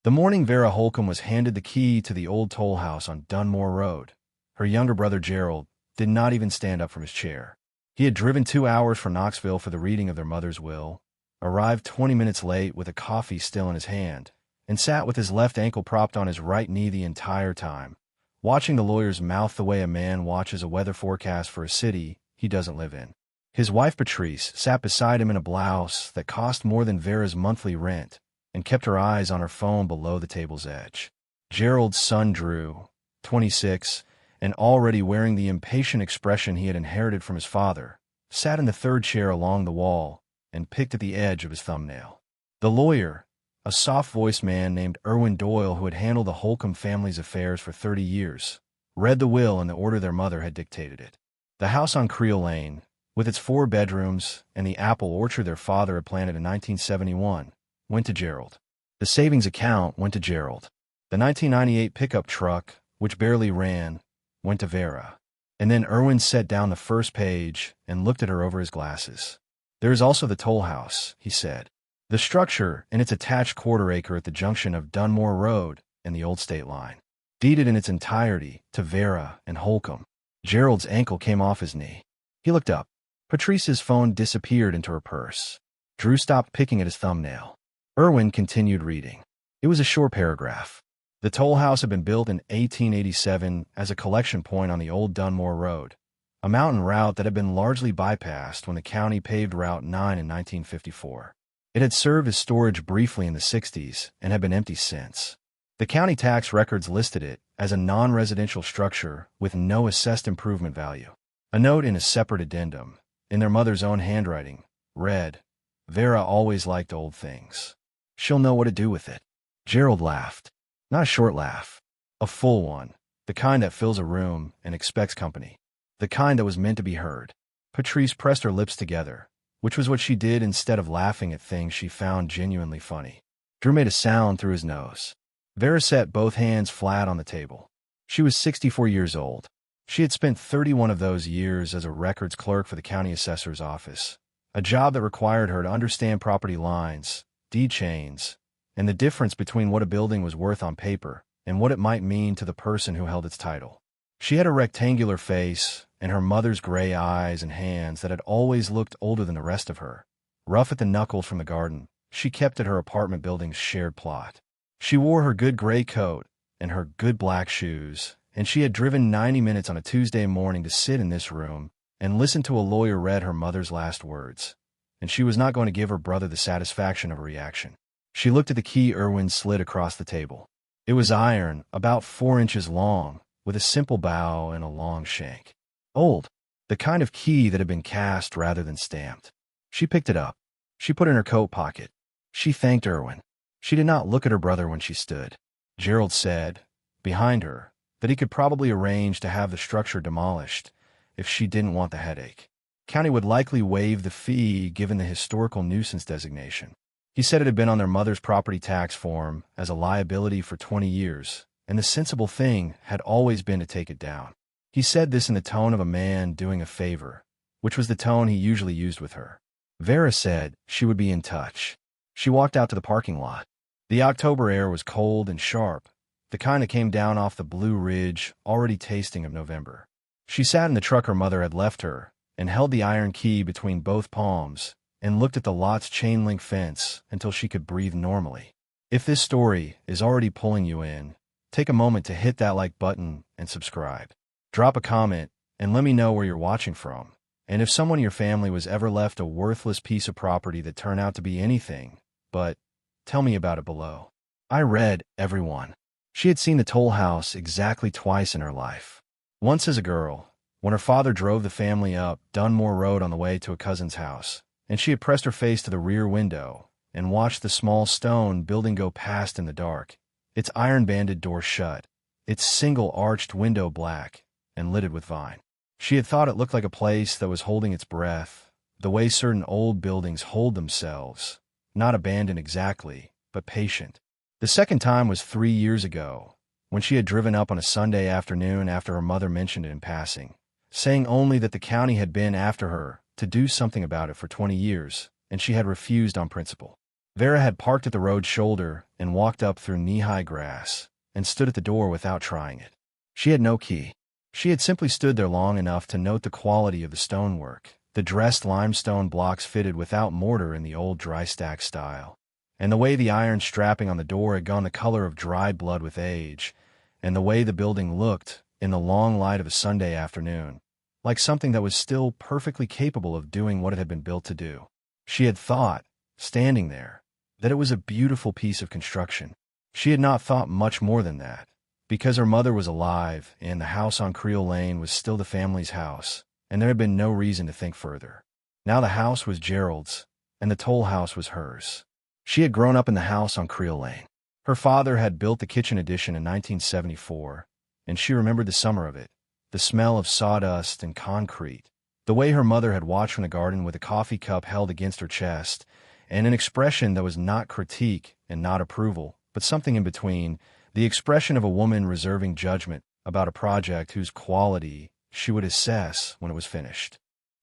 The morning Vera Holcomb was handed the key to the old toll house on Dunmore Road, her younger brother Gerald did not even stand up from his chair. He had driven 2 hours from Knoxville for the reading of their mother's will, arrived 20 minutes late with a coffee still in his hand, and sat with his left ankle propped on his right knee the entire time, watching the lawyers mouth the way a man watches a weather forecast for a city he doesn't live in. His wife Patrice sat beside him in a blouse that cost more than Vera's monthly rent and kept her eyes on her phone below the table's edge. Gerald's son Drew, 26, and already wearing the impatient expression he had inherited from his father, sat in the third chair along the wall and picked at the edge of his thumbnail. The lawyer, a soft-voiced man named Irwin Doyle who had handled the Holcomb family's affairs for 30 years, read the will in the order their mother had dictated it. The house on Creel Lane, with its 4 bedrooms and the apple orchard their father had planted in 1971, went to Gerald. The savings account went to Gerald. The 1998 pickup truck, which barely ran, went to Vera. And then Irwin set down the first page and looked at her over his glasses. "There is also the toll house," he said. "The structure and its attached quarter-acre at the junction of Dunmore Road and the old state line. Deeded in its entirety to Vera and Holcomb." Gerald's ankle came off his knee. He looked up. Patrice's phone disappeared into her purse. Drew stopped picking at his thumbnail. Irwin continued reading. It was a short paragraph. The toll house had been built in 1887 as a collection point on the old Dunmore Road, a mountain route that had been largely bypassed when the county paved Route 9 in 1954. It had served as storage briefly in the 60s and had been empty since. The county tax records listed it as a non-residential structure with no assessed improvement value. A note in a separate addendum, in their mother's own handwriting, read, "Vera always liked old things. She'll know what to do with it." Gerald laughed. Not a short laugh. A full one. The kind that fills a room and expects company. The kind that was meant to be heard. Patrice pressed her lips together, which was what she did instead of laughing at things she found genuinely funny. Drew made a sound through his nose. Vera set both hands flat on the table. She was 64 years old. She had spent 31 of those years as a records clerk for the county assessor's office, a job that required her to understand property lines, deed chains, and the difference between what a building was worth on paper and what it might mean to the person who held its title. She had a rectangular face and her mother's gray eyes and hands that had always looked older than the rest of her. Rough at the knuckles from the garden she kept at her apartment building's shared plot. She wore her good gray coat and her good black shoes, and she had driven 90 minutes on a Tuesday morning to sit in this room and listen to a lawyer read her mother's last words, and she was not going to give her brother the satisfaction of a reaction. She looked at the key Irwin slid across the table. It was iron, about 4 inches long, with a simple bow and a long shank. Old. The kind of key that had been cast rather than stamped. She picked it up. She put it in her coat pocket. She thanked Irwin. She did not look at her brother when she stood. Gerald said, behind her, that he could probably arrange to have the structure demolished if she didn't want the headache. County would likely waive the fee given the historical nuisance designation. He said it had been on their mother's property tax form as a liability for 20 years, and the sensible thing had always been to take it down. He said this in the tone of a man doing a favor, which was the tone he usually used with her. Vera said she would be in touch. She walked out to the parking lot. The October air was cold and sharp, the kind that came down off the Blue Ridge, already tasting of November. She sat in the truck her mother had left her and held the iron key between both palms and looked at the lot's chain-link fence until she could breathe normally. If this story is already pulling you in, take a moment to hit that like button and subscribe. Drop a comment and let me know where you're watching from, and if someone in your family was ever left a worthless piece of property that turned out to be anything, but tell me about it below. I read everyone. She had seen the toll house exactly twice in her life. Once as a girl, when her father drove the family up Dunmore Road on the way to a cousin's house, and she had pressed her face to the rear window and watched the small stone building go past in the dark, its iron-banded door shut, its single-arched window black and lidded with vine. She had thought it looked like a place that was holding its breath, the way certain old buildings hold themselves, not abandoned exactly, but patient. The second time was 3 years ago, when she had driven up on a Sunday afternoon after her mother mentioned it in passing, saying only that the county had been after her to do something about it for 20 years, and she had refused on principle. Vera had parked at the road's shoulder and walked up through knee-high grass and stood at the door without trying it. She had no key. She had simply stood there long enough to note the quality of the stonework, the dressed limestone blocks fitted without mortar in the old dry stack style, and the way the iron strapping on the door had gone the color of dried blood with age, and the way the building looked in the long light of a Sunday afternoon, like something that was still perfectly capable of doing what it had been built to do. She had thought, standing there, that it was a beautiful piece of construction. She had not thought much more than that, because her mother was alive and the house on Creel Lane was still the family's house, and there had been no reason to think further. Now the house was Gerald's, and the Tollhouse was hers. She had grown up in the house on Creel Lane. Her father had built the kitchen addition in 1974, and she remembered the summer of it, the smell of sawdust and concrete, the way her mother had watched from the garden with a coffee cup held against her chest, and an expression that was not critique and not approval, but something in between, the expression of a woman reserving judgment about a project whose quality she would assess when it was finished.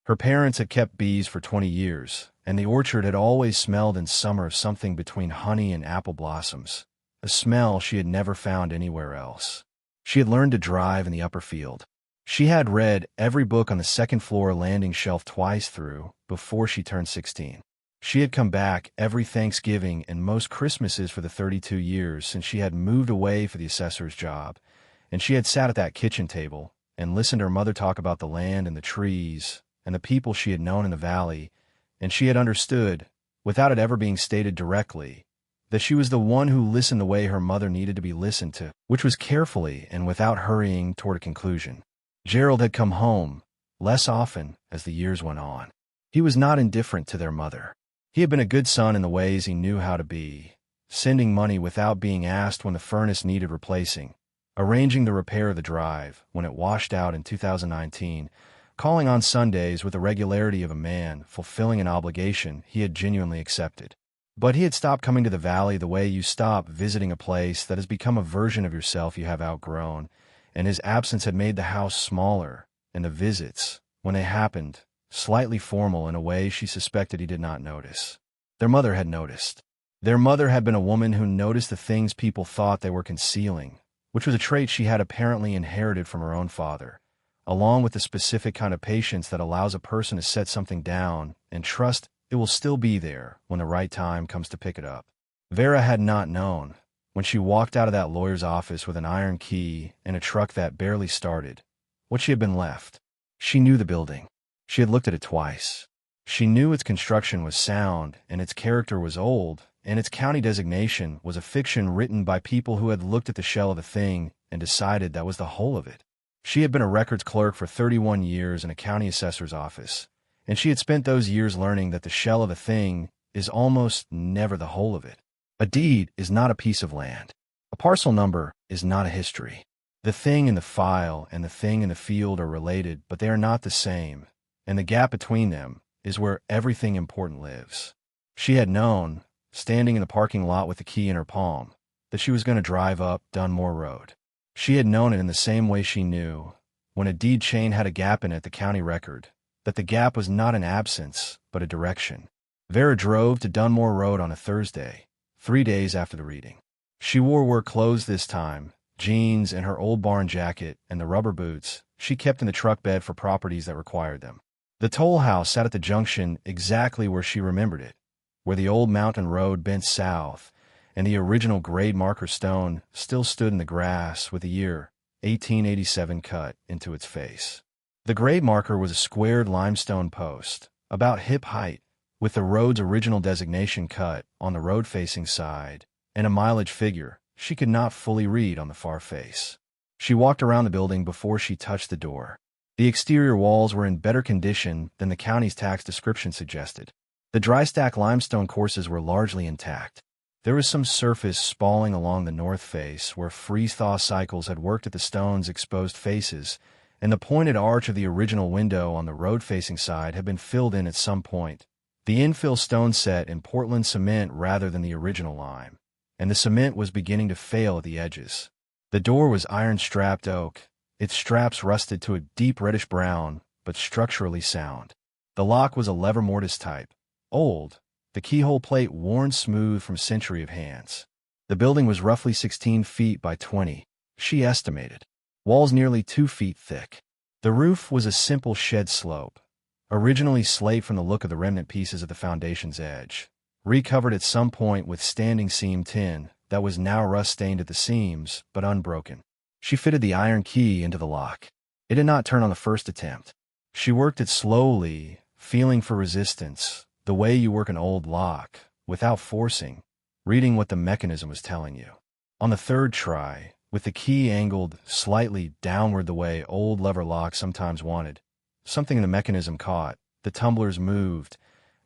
Her parents had kept bees for 20 years, and the orchard had always smelled in summer of something between honey and apple blossoms, a smell she had never found anywhere else. She had learned to drive in the upper field. She had read every book on the second-floor landing shelf twice through before she turned 16. She had come back every Thanksgiving and most Christmases for the 32 years since she had moved away for the assessor's job, and she had sat at that kitchen table and listened to her mother talk about the land and the trees and the people she had known in the valley, and she had understood, without it ever being stated directly, that she was the one who listened the way her mother needed to be listened to, which was carefully and without hurrying toward a conclusion. Gerald had come home, less often as the years went on. He was not indifferent to their mother. He had been a good son in the ways he knew how to be, sending money without being asked when the furnace needed replacing, arranging the repair of the drive when it washed out in 2019, calling on Sundays with the regularity of a man fulfilling an obligation he had genuinely accepted. But he had stopped coming to the valley the way you stop visiting a place that has become a version of yourself you have outgrown, and his absence had made the house smaller, and the visits, when they happened, slightly formal in a way she suspected he did not notice. Their mother had noticed. Their mother had been a woman who noticed the things people thought they were concealing, which was a trait she had apparently inherited from her own father, along with the specific kind of patience that allows a person to set something down and trust it will still be there when the right time comes to pick it up. Vera had not known, when she walked out of that lawyer's office with an iron key and a truck that barely started, what she had been left. She knew the building. She had looked at it twice. She knew its construction was sound, and its character was old, and its county designation was a fiction written by people who had looked at the shell of a thing and decided that was the whole of it. She had been a records clerk for 31 years in a county assessor's office, and she had spent those years learning that the shell of a thing is almost never the whole of it. A deed is not a piece of land. A parcel number is not a history. The thing in the file and the thing in the field are related, but they are not the same, and the gap between them is where everything important lives. She had known, standing in the parking lot with the key in her palm, that she was going to drive up Dunmore Road. She had known it in the same way she knew, when a deed chain had a gap in it, the county record, that the gap was not an absence, but a direction. Vera drove to Dunmore Road on a Thursday, 3 days after the reading. She wore work clothes this time, jeans and her old barn jacket and the rubber boots she kept in the truck bed for properties that required them. The Tollhouse sat at the junction exactly where she remembered it, where the old mountain road bent south, and the original grade marker stone still stood in the grass with the year 1887 cut into its face. The grade marker was a squared limestone post, about hip height, with the road's original designation cut on the road-facing side, and a mileage figure she could not fully read on the far face. She walked around the building before she touched the door. The exterior walls were in better condition than the county's tax description suggested. The dry stack limestone courses were largely intact. There was some surface spalling along the north face where freeze-thaw cycles had worked at the stone's exposed faces, and the pointed arch of the original window on the road-facing side had been filled in at some point. The infill stone set in Portland cement rather than the original lime, and the cement was beginning to fail at the edges. The door was iron-strapped oak, its straps rusted to a deep reddish-brown, but structurally sound. The lock was a lever mortise type, old, the keyhole plate worn smooth from a century of hands. The building was roughly 16 feet by 20, she estimated. Walls nearly 2 feet thick. The roof was a simple shed slope, originally slate from the look of the remnant pieces of the foundation's edge, recovered at some point with standing seam tin that was now rust-stained at the seams, but unbroken. She fitted the iron key into the lock. It did not turn on the first attempt. She worked it slowly, feeling for resistance, the way you work an old lock, without forcing, reading what the mechanism was telling you. On the third try, with the key angled slightly downward the way old lever locks sometimes wanted, something in the mechanism caught, the tumblers moved,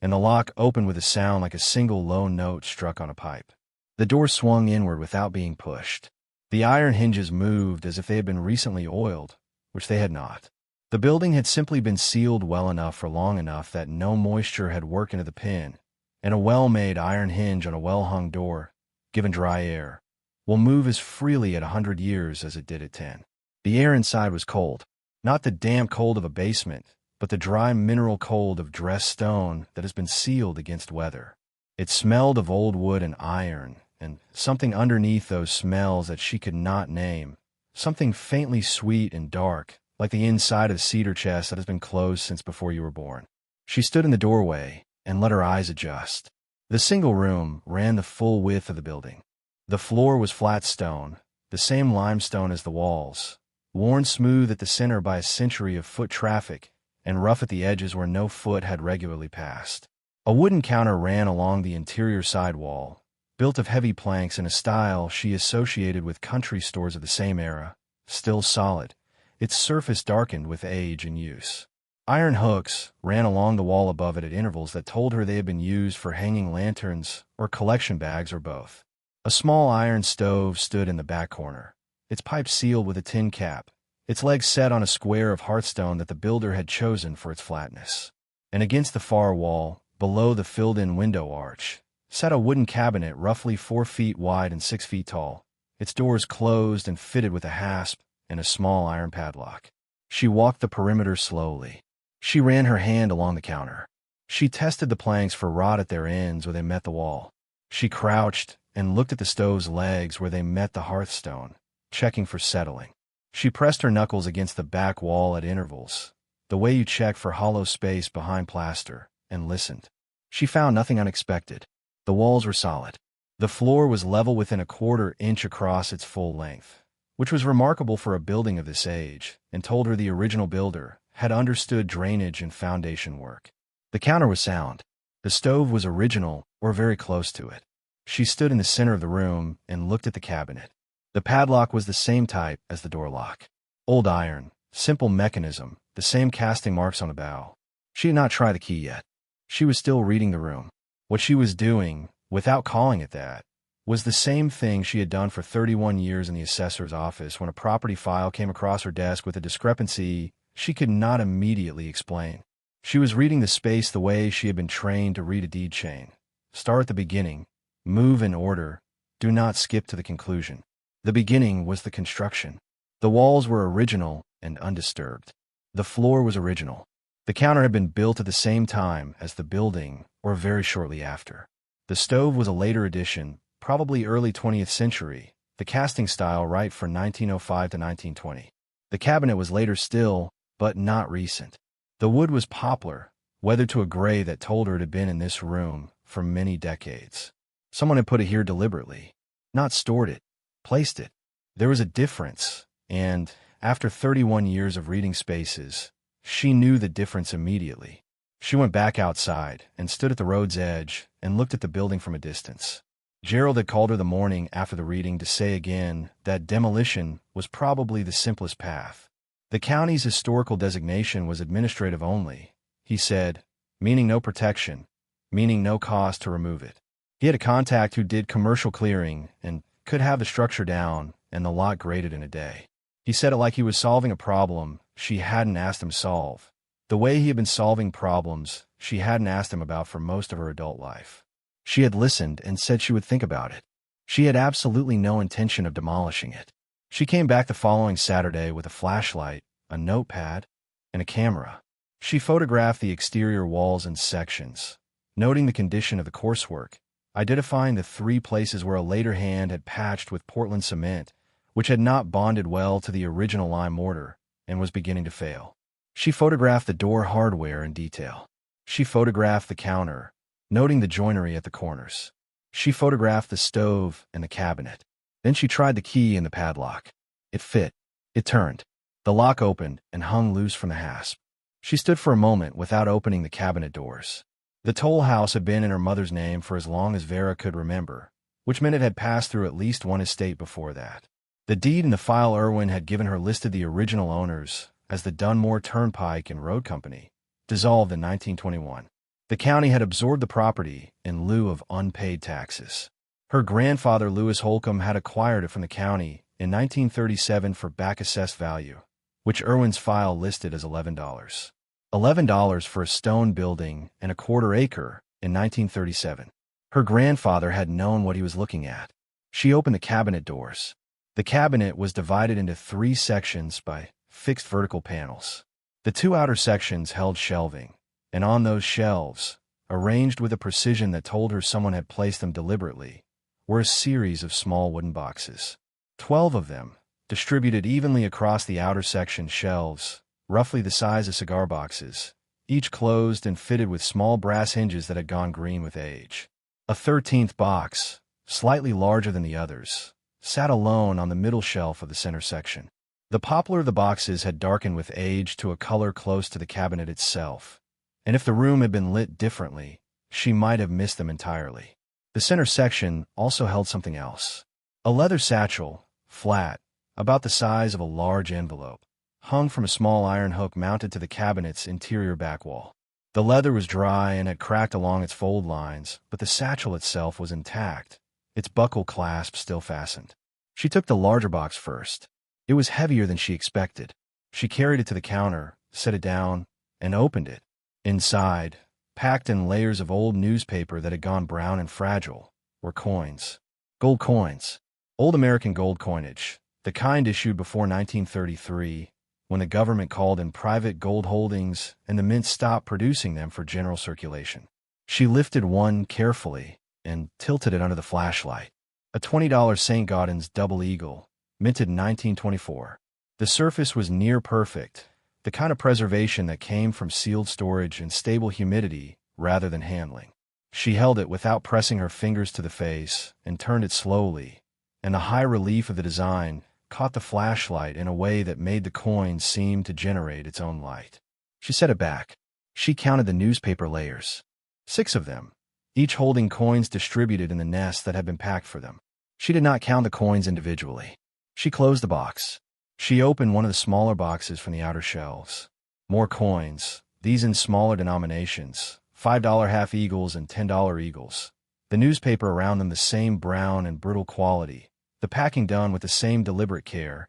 and the lock opened with a sound like a single low note struck on a pipe. The door swung inward without being pushed. The iron hinges moved as if they had been recently oiled, which they had not. The building had simply been sealed well enough for long enough that no moisture had worked into the pin, and a well-made iron hinge on a well-hung door, given dry air, will move as freely at 100 years as it did at 10. The air inside was cold, not the damp cold of a basement, but the dry mineral cold of dressed stone that has been sealed against weather. It smelled of old wood and iron, and something underneath those smells that she could not name, something faintly sweet and dark, like the inside of a cedar chest that has been closed since before you were born. She stood in the doorway and let her eyes adjust. The single room ran the full width of the building. The floor was flat stone, the same limestone as the walls, worn smooth at the center by a century of foot traffic and rough at the edges where no foot had regularly passed. A wooden counter ran along the interior side wall, built of heavy planks in a style she associated with country stores of the same era, still solid, its surface darkened with age and use. Iron hooks ran along the wall above it at intervals that told her they had been used for hanging lanterns or collection bags or both. A small iron stove stood in the back corner, its pipe sealed with a tin cap, its legs set on a square of hearthstone that the builder had chosen for its flatness. And against the far wall, below the filled-in window arch, sat a wooden cabinet roughly 4 feet wide and 6 feet tall, its doors closed and fitted with a hasp and a small iron padlock. She walked the perimeter slowly. She ran her hand along the counter. She tested the planks for rot at their ends where they met the wall. She crouched and looked at the stove's legs where they met the hearthstone, checking for settling. She pressed her knuckles against the back wall at intervals, the way you check for hollow space behind plaster, and listened. She found nothing unexpected. The walls were solid. The floor was level within a 1/4 inch across its full length, which was remarkable for a building of this age, and told her the original builder had understood drainage and foundation work. The counter was sound. The stove was original, or very close to it. She stood in the center of the room and looked at the cabinet. The padlock was the same type as the door lock. Old iron, simple mechanism, the same casting marks on the bow. She had not tried the key yet. She was still reading the room. What she was doing, without calling it that, was the same thing she had done for 31 years in the assessor's office when a property file came across her desk with a discrepancy she could not immediately explain. She was reading the space the way she had been trained to read a deed chain. Start at the beginning, move in order, do not skip to the conclusion. The beginning was the construction. The walls were original and undisturbed. The floor was original. The counter had been built at the same time as the building, or very shortly after. The stove was a later addition, probably early 20th century, the casting style right for 1905 to 1920. The cabinet was later still, but not recent. The wood was poplar, weathered to a gray that told her it had been in this room for many decades. Someone had put it here deliberately, not stored it, placed it. There was a difference, and, after 31 years of reading spaces, she knew the difference immediately. She went back outside and stood at the road's edge and looked at the building from a distance. Gerald had called her the morning after the reading to say again that demolition was probably the simplest path. The county's historical designation was administrative only, he said, meaning no protection, meaning no cost to remove it. He had a contact who did commercial clearing and could have the structure down and the lot graded in a day. He said it like he was solving a problem she hadn't asked him to solve, the way he had been solving problems she hadn't asked him about for most of her adult life. She had listened and said she would think about it. She had absolutely no intention of demolishing it. She came back the following Saturday with a flashlight, a notepad, and a camera. She photographed the exterior walls in sections, noting the condition of the coursework, identifying the 3 places where a later hand had patched with Portland cement, which had not bonded well to the original lime mortar and was beginning to fail. She photographed the door hardware in detail. She photographed the counter, noting the joinery at the corners. She photographed the stove and the cabinet. Then she tried the key in the padlock. It fit. It turned. The lock opened and hung loose from the hasp. She stood for a moment without opening the cabinet doors. The Tollhouse had been in her mother's name for as long as Vera could remember, which meant it had passed through at least one estate before that. The deed in the file Irwin had given her listed the original owners as the Dunmore Turnpike and Road Company, dissolved in 1921. The county had absorbed the property in lieu of unpaid taxes. Her grandfather, Lewis Holcomb, had acquired it from the county in 1937 for back-assessed value, which Irwin's file listed as $11. $11 for a stone building and a quarter acre in 1937. Her grandfather had known what he was looking at. She opened the cabinet doors. The cabinet was divided into 3 sections by fixed vertical panels. The 2 outer sections held shelving, and on those shelves, arranged with a precision that told her someone had placed them deliberately, were a series of small wooden boxes. 12 of them, distributed evenly across the outer section shelves, roughly the size of cigar boxes, each closed and fitted with small brass hinges that had gone green with age. A 13th box, slightly larger than the others, sat alone on the middle shelf of the center section. The poplar of the boxes had darkened with age to a color close to the cabinet itself, and if the room had been lit differently, she might have missed them entirely. The center section also held something else. A leather satchel, flat, about the size of a large envelope, hung from a small iron hook mounted to the cabinet's interior back wall. The leather was dry and had cracked along its fold lines, but the satchel itself was intact, its buckle clasp still fastened. She took the larger box first. It was heavier than she expected. She carried it to the counter, set it down, and opened it. Inside, packed in layers of old newspaper that had gone brown and fragile, were coins. Gold coins. Old American gold coinage, the kind issued before 1933, when the government called in private gold holdings and the mint stopped producing them for general circulation. She lifted one carefully and tilted it under the flashlight. A $20 St. Gaudens double eagle, minted in 1924. The surface was near perfect, the kind of preservation that came from sealed storage and stable humidity rather than handling. She held it without pressing her fingers to the face and turned it slowly, and the high relief of the design caught the flashlight in a way that made the coin seem to generate its own light. She set it back. She counted the newspaper layers. 6 of them, each holding coins distributed in the nest that had been packed for them. She did not count the coins individually. She closed the box. She opened one of the smaller boxes from the outer shelves. More coins, these in smaller denominations, $5 half eagles and $10 eagles. The newspaper around them the same brown and brittle quality, the packing done with the same deliberate care,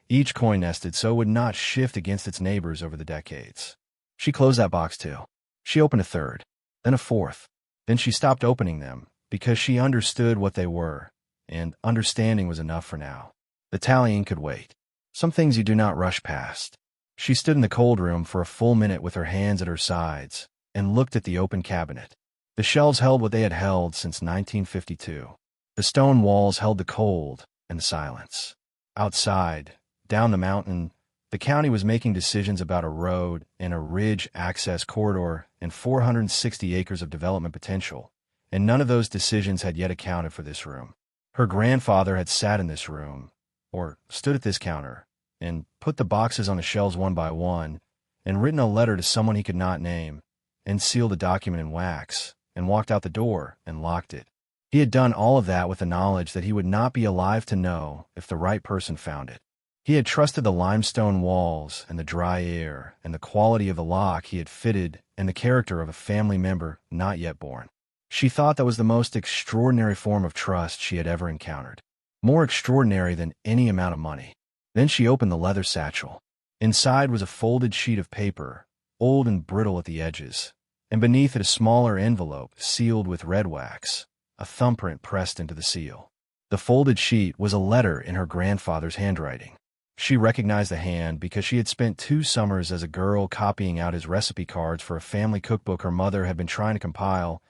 each coin nested so it would not shift against its neighbors over the decades. She closed that box too. She opened a third, then a fourth. Then she stopped opening them, because she understood what they were, and understanding was enough for now. The tallying could wait. Some things you do not rush past. She stood in the cold room for a full minute with her hands at her sides, and looked at the open cabinet. The shelves held what they had held since 1952. The stone walls held the cold and the silence. Outside, down the mountain, the county was making decisions about a road and a ridge access corridor and 460 acres of development potential, and none of those decisions had yet accounted for this room. Her grandfather had sat in this room, or stood at this counter, and put the boxes on the shelves one by one, and written a letter to someone he could not name, and sealed the document in wax, and walked out the door and locked it. He had done all of that with the knowledge that he would not be alive to know if the right person found it. He had trusted the limestone walls and the dry air and the quality of the lock he had fitted and the character of a family member not yet born. She thought that was the most extraordinary form of trust she had ever encountered. More extraordinary than any amount of money. Then she opened the leather satchel. Inside was a folded sheet of paper, old and brittle at the edges, and beneath it a smaller envelope sealed with red wax, a thumbprint pressed into the seal. The folded sheet was a letter in her grandfather's handwriting. She recognized the hand because she had spent 2 summers as a girl copying out his recipe cards for a family cookbook her mother had been trying to compile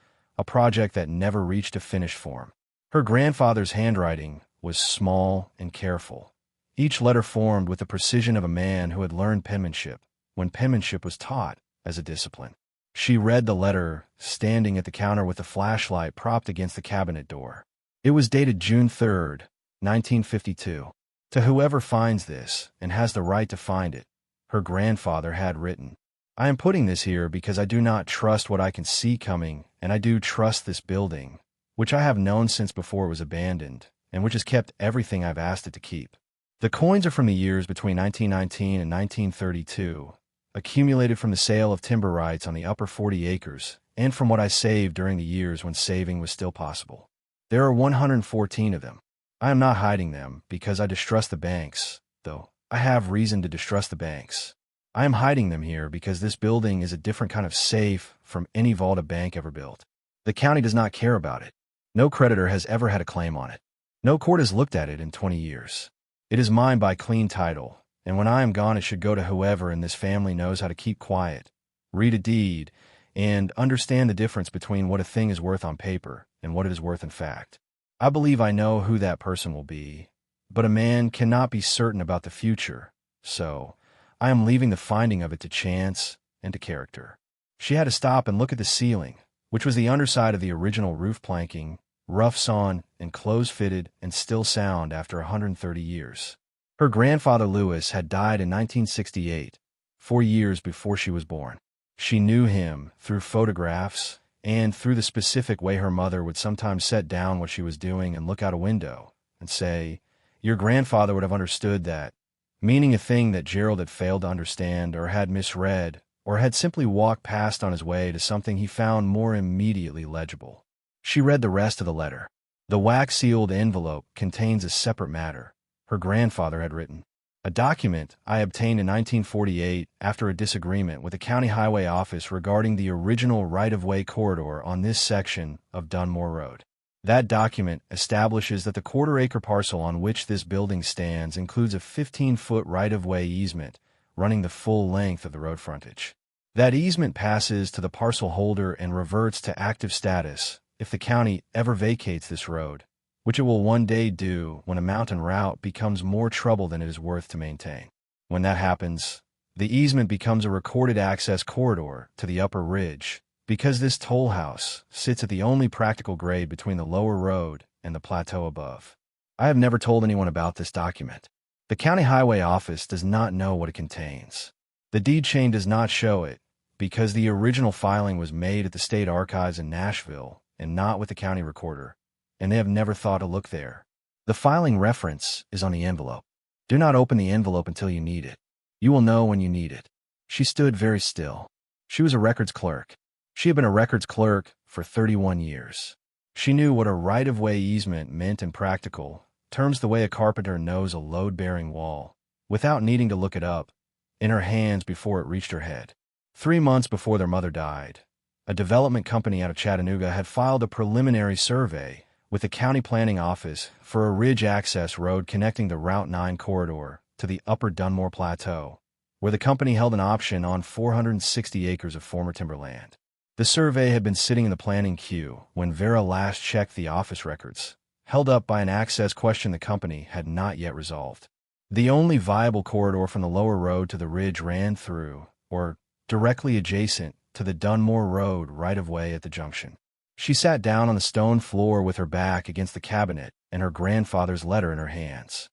a project that never reached a finished form. Her grandfather's handwriting was small and careful, each letter formed with the precision of a man who had learned penmanship when penmanship was taught as a discipline. She read the letter, standing at the counter with the flashlight propped against the cabinet door. It was dated June 3rd, 1952. To whoever finds this, and has the right to find it, her grandfather had written, "I am putting this here because I do not trust what I can see coming, and I do trust this building, which I have known since before it was abandoned, and which has kept everything I've asked it to keep." The coins are from the years between 1919 and 1932, accumulated from the sale of timber rights on the upper 40 acres, and from what I saved during the years when saving was still possible. There are 114 of them. I am not hiding them because I distrust the banks, though I have reason to distrust the banks. I am hiding them here because this building is a different kind of safe from any vault a bank ever built. The county does not care about it. No creditor has ever had a claim on it. No court has looked at it in 20 years. It is mine by clean title, and when I am gone it should go to whoever in this family knows how to keep quiet, read a deed, and understand the difference between what a thing is worth on paper and what it is worth in fact. I believe I know who that person will be, but a man cannot be certain about the future, so I am leaving the finding of it to chance and to character. She had to stop and look at the ceiling, which was the underside of the original roof planking, rough sawn and close-fitted and still sound after 130 years. Her grandfather Lewis had died in 1968, 4 years before she was born. She knew him through photographs and through the specific way her mother would sometimes set down what she was doing and look out a window and say, "Your grandfather would have understood that," meaning a thing that Gerald had failed to understand or had misread or had simply walked past on his way to something he found more immediately legible. She read the rest of the letter. The wax-sealed envelope contains a separate matter. Her grandfather had written, "A document I obtained in 1948 after a disagreement with the county highway office regarding the original right-of-way corridor on this section of Dunmore Road. That document establishes that the quarter-acre parcel on which this building stands includes a 15-foot right-of-way easement running the full length of the road frontage. That easement passes to the parcel holder and reverts to active status if the county ever vacates this road, which it will one day do when a mountain route becomes more trouble than it is worth to maintain. When that happens, the easement becomes a recorded access corridor to the upper ridge, because this toll house sits at the only practical grade between the lower road and the plateau above. I have never told anyone about this document. The county highway office does not know what it contains. The deed chain does not show it, because the original filing was made at the state archives in Nashville and not with the county recorder, and they have never thought to look there. The filing reference is on the envelope. Do not open the envelope until you need it. You will know when you need it." She stood very still. She was a records clerk. She had been a records clerk for 31 years. She knew what a right-of-way easement meant in practical terms, the way a carpenter knows a load-bearing wall, without needing to look it up in her hands before it reached her head. 3 months before their mother died, a development company out of Chattanooga had filed a preliminary survey with the county planning office for a ridge access road connecting the Route 9 corridor to the upper Dunmore Plateau, where the company held an option on 460 acres of former timberland. The survey had been sitting in the planning queue when Vera last checked the office records, held up by an access question the company had not yet resolved. The only viable corridor from the lower road to the ridge ran through, or directly adjacent to the Dunmore Road right-of-way at the junction. She sat down on the stone floor with her back against the cabinet and her grandfather's letter in her hands.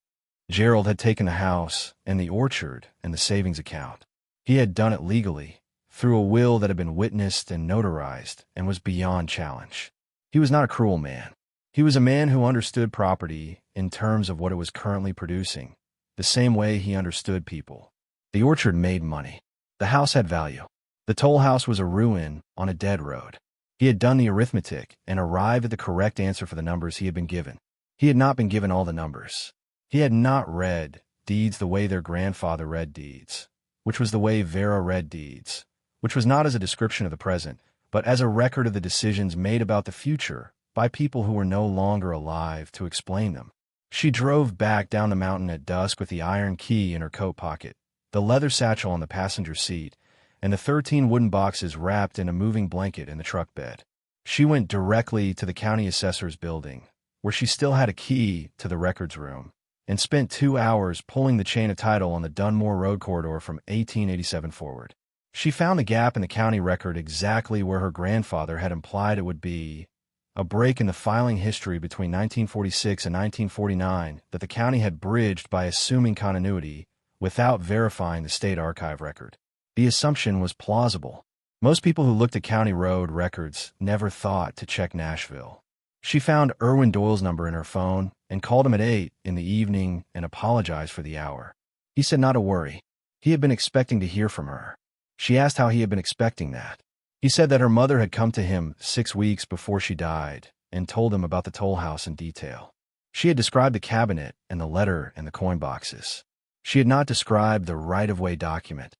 Gerald had taken the house and the orchard and the savings account. He had done it legally, through a will that had been witnessed and notarized and was beyond challenge. He was not a cruel man. He was a man who understood property in terms of what it was currently producing, the same way he understood people. The orchard made money. The house had value. The toll house was a ruin on a dead road. He had done the arithmetic and arrived at the correct answer for the numbers he had been given. He had not been given all the numbers. He had not read deeds the way their grandfather read deeds, which was the way Vera read deeds, which was not as a description of the present, but as a record of the decisions made about the future by people who were no longer alive to explain them. She drove back down the mountain at dusk with the iron key in her coat pocket, the leather satchel on the passenger seat, and the 13 wooden boxes wrapped in a moving blanket in the truck bed. She went directly to the county assessor's building, where she still had a key to the records room, and spent 2 hours pulling the chain of title on the Dunmore Road corridor from 1887 forward. She found the gap in the county record exactly where her grandfather had implied it would be, a break in the filing history between 1946 and 1949 that the county had bridged by assuming continuity without verifying the state archive record. The assumption was plausible. Most people who looked at county road records never thought to check Nashville. She found Irwin Doyle's number in her phone and called him at 8 in the evening and apologized for the hour. He said not to worry. He had been expecting to hear from her. She asked how he had been expecting that. He said that her mother had come to him 6 weeks before she died and told him about the Tollhouse in detail. She had described the cabinet and the letter and the coin boxes. She had not described the right-of-way document,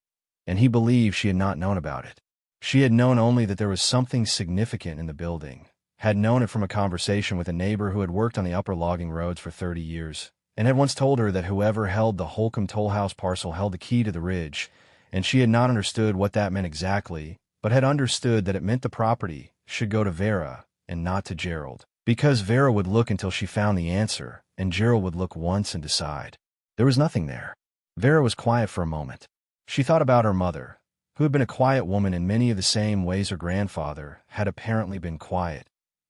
and he believed she had not known about it. She had known only that there was something significant in the building, had known it from a conversation with a neighbor who had worked on the upper logging roads for 30 years, and had once told her that whoever held the Holcomb Tollhouse parcel held the key to the ridge, and she had not understood what that meant exactly, but had understood that it meant the property should go to Vera and not to Gerald, because Vera would look until she found the answer, and Gerald would look once and decide. There was nothing there. Vera was quiet for a moment. She thought about her mother, who had been a quiet woman in many of the same ways her grandfather had apparently been quiet,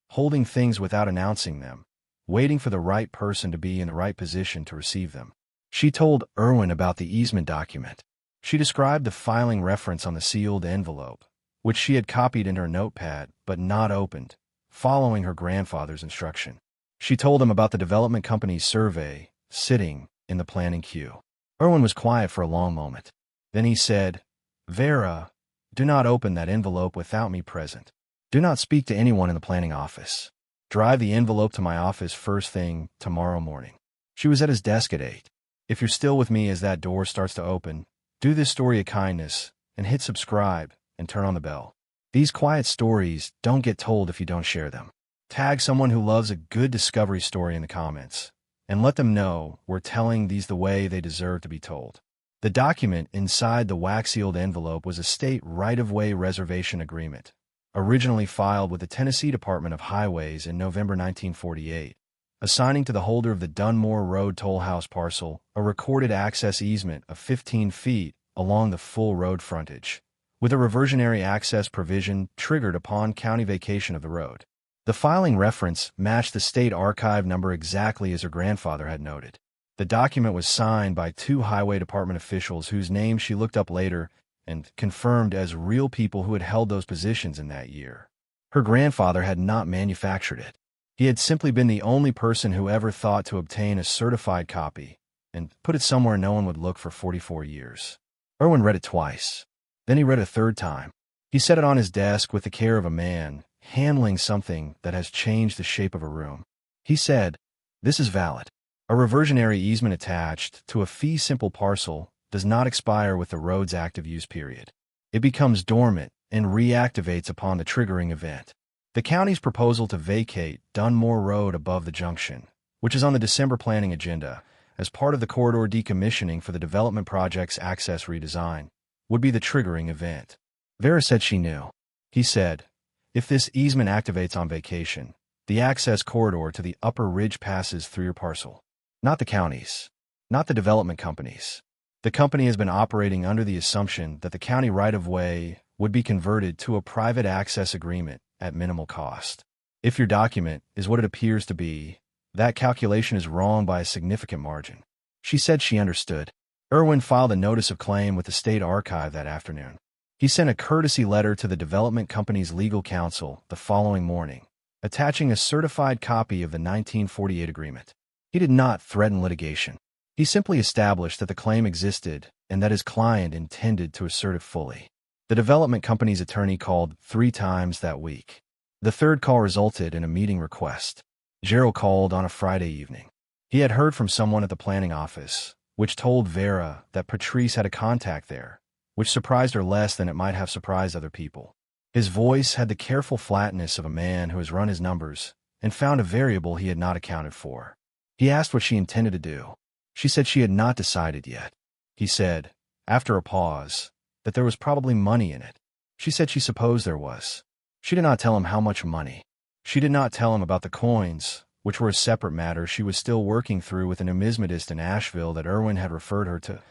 holding things without announcing them, waiting for the right person to be in the right position to receive them. She told Irwin about the easement document. She described the filing reference on the sealed envelope, which she had copied in her notepad but not opened, following her grandfather's instruction. She told him about the development company's survey sitting in the planning queue. Irwin was quiet for a long moment. Then he said, "Vera, do not open that envelope without me present. Do not speak to anyone in the planning office. Drive the envelope to my office first thing tomorrow morning." She was at his desk at 8. If you're still with me as that door starts to open, do this story a kindness and hit subscribe and turn on the bell. These quiet stories don't get told if you don't share them. Tag someone who loves a good discovery story in the comments, and let them know we're telling these the way they deserve to be told. The document inside the wax-sealed envelope was a state right-of-way reservation agreement, originally filed with the Tennessee Department of Highways in November 1948, assigning to the holder of the Dunmore Road Tollhouse parcel a recorded access easement of 15 feet along the full road frontage, with a reversionary access provision triggered upon county vacation of the road. The filing reference matched the state archive number exactly as her grandfather had noted. The document was signed by 2 Highway Department officials whose names she looked up later and confirmed as real people who had held those positions in that year. Her grandfather had not manufactured it. He had simply been the only person who ever thought to obtain a certified copy and put it somewhere no one would look for 44 years. Irwin read it twice. Then he read it a third time. He set it on his desk with the care of a man handling something that has changed the shape of a room. He said, "This is valid. A reversionary easement attached to a fee simple parcel does not expire with the road's active use period. It becomes dormant and reactivates upon the triggering event. The county's proposal to vacate Dunmore Road above the junction, which is on the December planning agenda as part of the corridor decommissioning for the development project's access redesign, would be the triggering event." Vera said she knew. He said, "If this easement activates on vacation, the access corridor to the upper ridge passes through your parcel. Not the counties, not the development companies. The company has been operating under the assumption that the county right-of-way would be converted to a private access agreement at minimal cost. If your document is what it appears to be, that calculation is wrong by a significant margin." She said she understood. Irwin filed a notice of claim with the state archive that afternoon. He sent a courtesy letter to the development company's legal counsel the following morning, attaching a certified copy of the 1948 agreement. He did not threaten litigation. He simply established that the claim existed and that his client intended to assert it fully. The development company's attorney called 3 times that week. The third call resulted in a meeting request. Gerald called on a Friday evening. He had heard from someone at the planning office, which told Vera that Patrice had a contact there, which surprised her less than it might have surprised other people. His voice had the careful flatness of a man who has run his numbers and found a variable he had not accounted for. He asked what she intended to do. She said she had not decided yet. He said, after a pause, that there was probably money in it. She said she supposed there was. She did not tell him how much money. She did not tell him about the coins, which were a separate matter she was still working through with a numismatist in Asheville that Irwin had referred her to,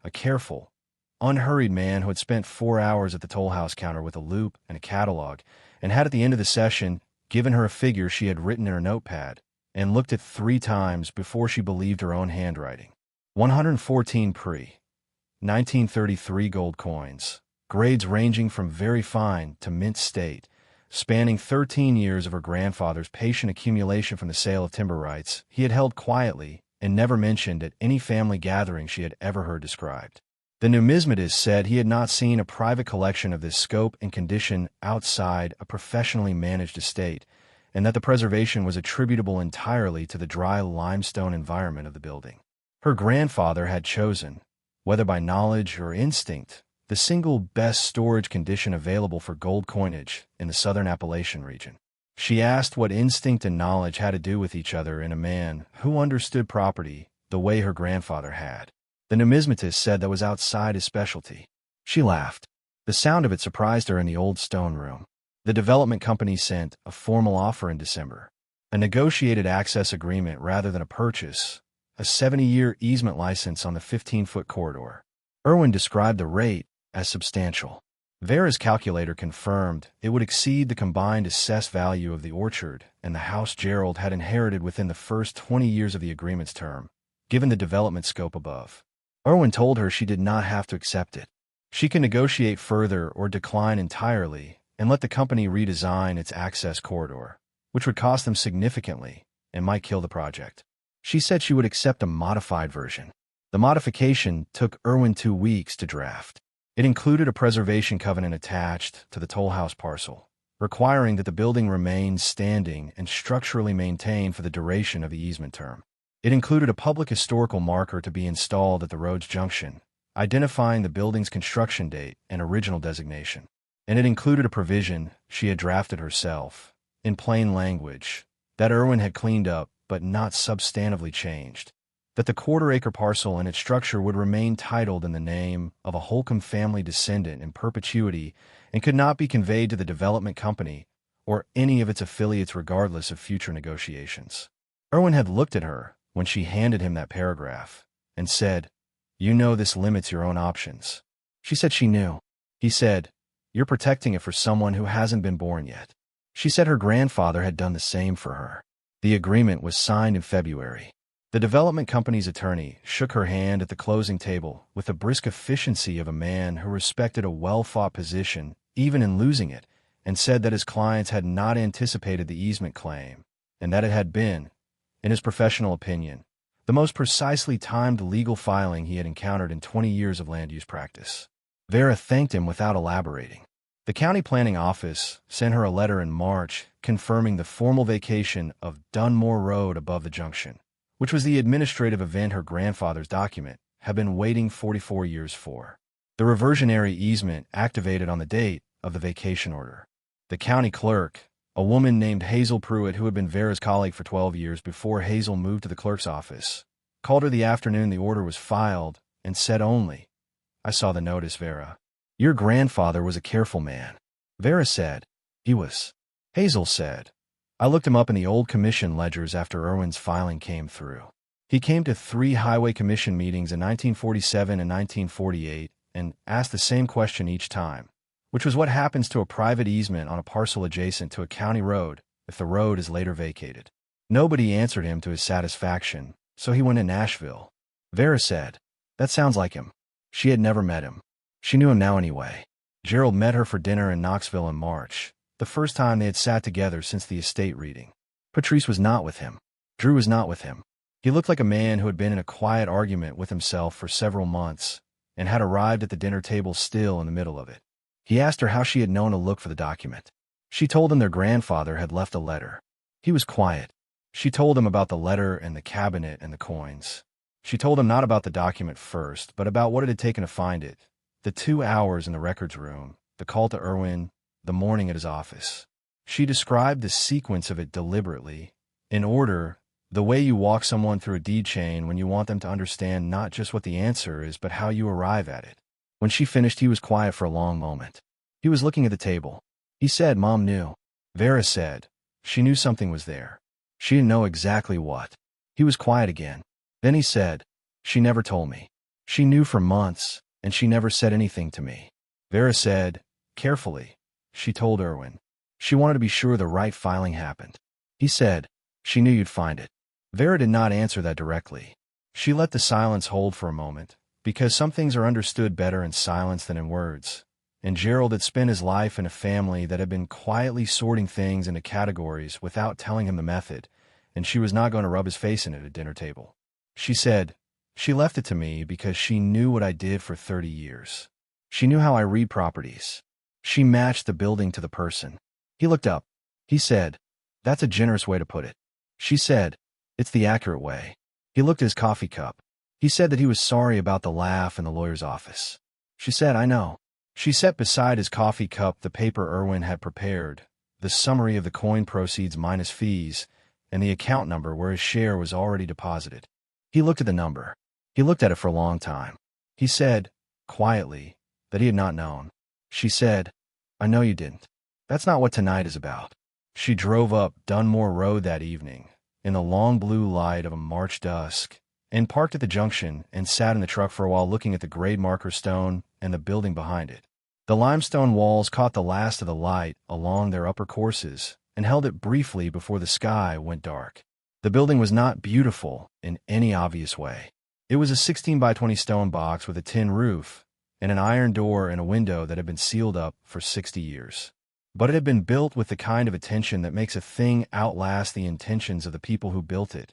a careful, unhurried man who had spent 4 hours at the Tollhouse counter with a loop and a catalog, and had at the end of the session given her a figure she had written in her notepad, and looked at 3 times before she believed her own handwriting. 114 1933 gold coins, grades ranging from very fine to mint state, spanning 13 years of her grandfather's patient accumulation from the sale of timber rights he had held quietly and never mentioned at any family gathering she had ever heard described. The numismatist said he had not seen a private collection of this scope and condition outside a professionally managed estate, and that the preservation was attributable entirely to the dry limestone environment of the building. Her grandfather had chosen, whether by knowledge or instinct, the single best storage condition available for gold coinage in the southern Appalachian region. She asked what instinct and knowledge had to do with each other in a man who understood property the way her grandfather had. The numismatist said that was outside his specialty. She laughed. The sound of it surprised her in the old stone room. The development company sent a formal offer in December, a negotiated access agreement rather than a purchase, a 70-year easement license on the 15-foot corridor. Irwin described the rate as substantial. Vera's calculator confirmed it would exceed the combined assessed value of the orchard and the house Gerald had inherited within the first 20 years of the agreement's term, given the development scope above. Irwin told her she did not have to accept it. She could negotiate further or decline entirely and let the company redesign its access corridor, which would cost them significantly and might kill the project. She said she would accept a modified version. The modification took Irwin 2 weeks to draft. It included a preservation covenant attached to the Tollhouse parcel, requiring that the building remain standing and structurally maintained for the duration of the easement term. It included a public historical marker to be installed at the road's junction, identifying the building's construction date and original designation. And it included a provision she had drafted herself, in plain language, that Irwin had cleaned up but not substantively changed, that the quarter-acre parcel and its structure would remain titled in the name of a Holcomb family descendant in perpetuity and could not be conveyed to the development company or any of its affiliates regardless of future negotiations. Irwin had looked at her when she handed him that paragraph and said, "You know this limits your own options." She said she knew. He said, "You're protecting it for someone who hasn't been born yet." She said her grandfather had done the same for her. The agreement was signed in February. The development company's attorney shook her hand at the closing table with the brisk efficiency of a man who respected a well-fought position, even in losing it, and said that his clients had not anticipated the easement claim, and that it had been, in his professional opinion, the most precisely timed legal filing he had encountered in 20 years of land use practice. Vera thanked him without elaborating. The county planning office sent her a letter in March confirming the formal vacation of Dunmore Road above the junction, which was the administrative event her grandfather's document had been waiting 44 years for. The reversionary easement activated on the date of the vacation order. The county clerk, a woman named Hazel Pruitt who had been Vera's colleague for 12 years before Hazel moved to the clerk's office, called her the afternoon the order was filed and said only, "I saw the notice, Vera. Your grandfather was a careful man." Vera said, "He was." Hazel said, "I looked him up in the old commission ledgers after Irwin's filing came through. He came to 3 highway commission meetings in 1947 and 1948 and asked the same question each time, which was what happens to a private easement on a parcel adjacent to a county road if the road is later vacated. Nobody answered him to his satisfaction, so he went to Nashville." Vera said, "That sounds like him." She had never met him. She knew him now anyway. Gerald met her for dinner in Knoxville in March, the first time they had sat together since the estate reading. Patrice was not with him. Drew was not with him. He looked like a man who had been in a quiet argument with himself for several months and had arrived at the dinner table still in the middle of it. He asked her how she had known to look for the document. She told him their grandfather had left a letter. He was quiet. She told him about the letter and the cabinet and the coins. She told him not about the document first, but about what it had taken to find it. The 2 hours in the records room, the call to Irwin, the morning at his office. She described the sequence of it deliberately, in order, the way you walk someone through a deed chain when you want them to understand not just what the answer is, but how you arrive at it. When she finished, he was quiet for a long moment. He was looking at the table. He said Mom knew. Vera said she knew something was there. She didn't know exactly what. He was quiet again. Then he said, she never told me. She knew for months, and she never said anything to me. Vera said, carefully, she told Irwin. She wanted to be sure the right filing happened. He said, she knew you'd find it. Vera did not answer that directly. She let the silence hold for a moment, because some things are understood better in silence than in words. And Gerald had spent his life in a family that had been quietly sorting things into categories without telling him the method, and she was not going to rub his face in it at a dinner table. She said, she left it to me because she knew what I did for 30 years. She knew how I read properties. She matched the building to the person. He looked up. He said, that's a generous way to put it. She said, it's the accurate way. He looked at his coffee cup. He said that he was sorry about the laugh in the lawyer's office. She said, I know. She set beside his coffee cup the paper Irwin had prepared, the summary of the coin proceeds minus fees, and the account number where his share was already deposited. He looked at the number. He looked at it for a long time. He said, quietly, that he had not known. She said, I know you didn't. That's not what tonight is about. She drove up Dunmore Road that evening, in the long blue light of a March dusk, and parked at the junction and sat in the truck for a while looking at the grade marker stone and the building behind it. The limestone walls caught the last of the light along their upper courses and held it briefly before the sky went dark. The building was not beautiful in any obvious way. It was a 16 by 20 stone box with a tin roof and an iron door and a window that had been sealed up for 60 years. But it had been built with the kind of attention that makes a thing outlast the intentions of the people who built it,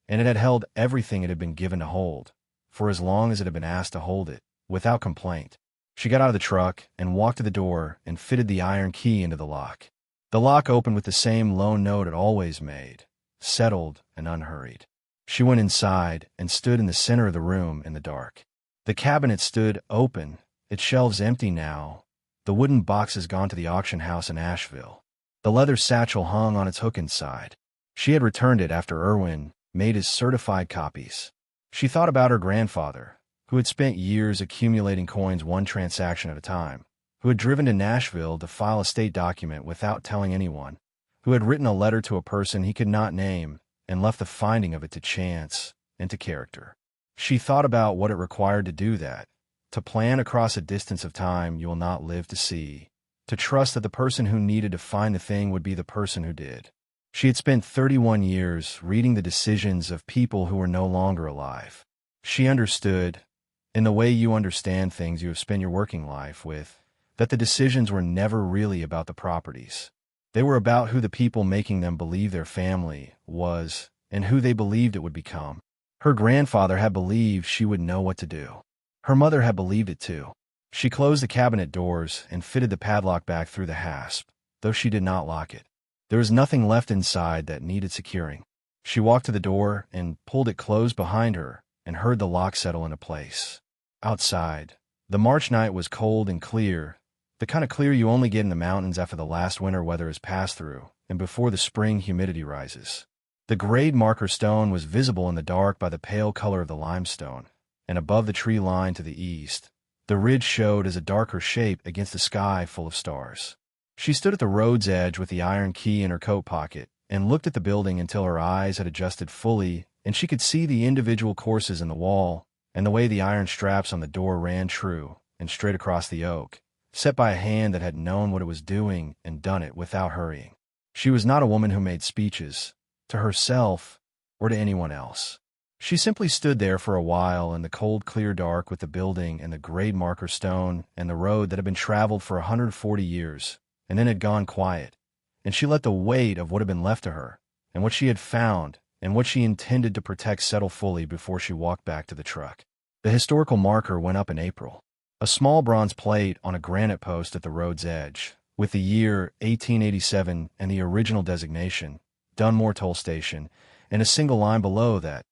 and it had held everything it had been given to hold, for as long as it had been asked to hold it, without complaint. She got out of the truck and walked to the door and fitted the iron key into the lock. The lock opened with the same low note it always made, settled and unhurried. She went inside and stood in the center of the room in the dark. The cabinet stood open, its shelves empty now, the wooden boxes gone to the auction house in Asheville. The leather satchel hung on its hook inside. She had returned it after Irwin made his certified copies. She thought about her grandfather, who had spent years accumulating coins one transaction at a time, who had driven to Nashville to file a state document without telling anyone, who had written a letter to a person he could not name and left the finding of it to chance and to character. She thought about what it required to do that, to plan across a distance of time you will not live to see, to trust that the person who needed to find the thing would be the person who did. She had spent 31 years reading the decisions of people who were no longer alive. She understood, in the way you understand things you have spent your working life with, that the decisions were never really about the properties. They were about who the people making them believe their family was and who they believed it would become. Her grandfather had believed she would know what to do. Her mother had believed it too. She closed the cabinet doors and fitted the padlock back through the hasp, though she did not lock it. There was nothing left inside that needed securing. She walked to the door and pulled it closed behind her and heard the lock settle into place. Outside, the March night was cold and clear, the kind of clear you only get in the mountains after the last winter weather has passed through and before the spring humidity rises. The grade marker stone was visible in the dark by the pale color of the limestone, and above the tree line to the east, the ridge showed as a darker shape against a sky full of stars. She stood at the road's edge with the iron key in her coat pocket and looked at the building until her eyes had adjusted fully and she could see the individual courses in the wall and the way the iron straps on the door ran true and straight across the oak, set by a hand that had known what it was doing and done it without hurrying. She was not a woman who made speeches, to herself or to anyone else. She simply stood there for a while in the cold, clear dark with the building and the grade marker stone and the road that had been traveled for 140 years, and then had gone quiet, and she let the weight of what had been left to her, and what she had found, and what she intended to protect settle fully before she walked back to the truck. The historical marker went up in April. A small bronze plate on a granite post at the road's edge, with the year 1887 and the original designation, Dunmore Toll Station, and a single line below that,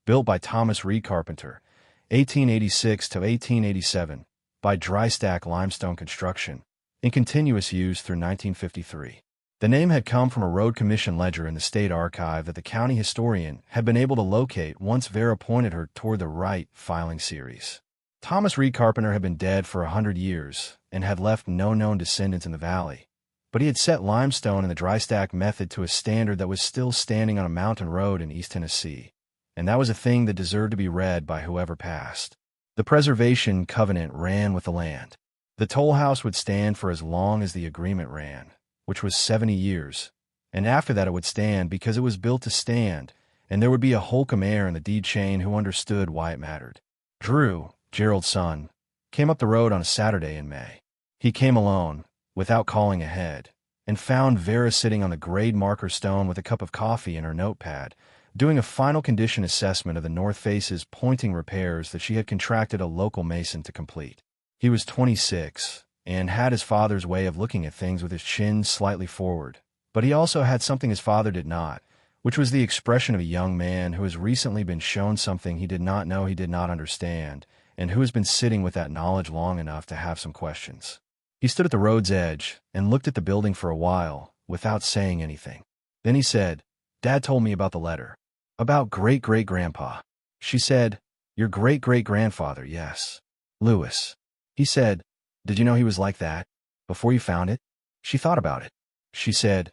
built by Thomas Reed Carpenter, 1886 to 1887, by Dry Stack Limestone Construction, in continuous use through 1953. The name had come from a road commission ledger in the state archive that the county historian had been able to locate once Vera pointed her toward the right filing series. Thomas Reed Carpenter had been dead for 100 years and had left no known descendants in the valley, But he had set limestone and the dry stack method to a standard that was still standing on a mountain road in East Tennessee, and that was a thing that deserved to be read by whoever passed. The preservation covenant ran with the land. The toll house would stand for as long as the agreement ran, which was 70 years, and after that it would stand because it was built to stand, and there would be a Holcomb heir in the deed chain who understood why it mattered. Drew, Gerald's son, came up the road on a Saturday in May. He came alone, without calling ahead, and found Vera sitting on the grade marker stone with a cup of coffee and her notepad, doing a final condition assessment of the north face's pointing repairs that she had contracted a local mason to complete. He was 26, and had his father's way of looking at things with his chin slightly forward, but he also had something his father did not, which was the expression of a young man who has recently been shown something he did not know he did not understand, and who has been sitting with that knowledge long enough to have some questions. He stood at the road's edge and looked at the building for a while, without saying anything. Then he said, "Dad told me about the letter. About great-great-grandpa." She said, "Your great-great-grandfather, yes. Lewis." He said, "Did you know he was like that? Before you found it?" She thought about it. She said,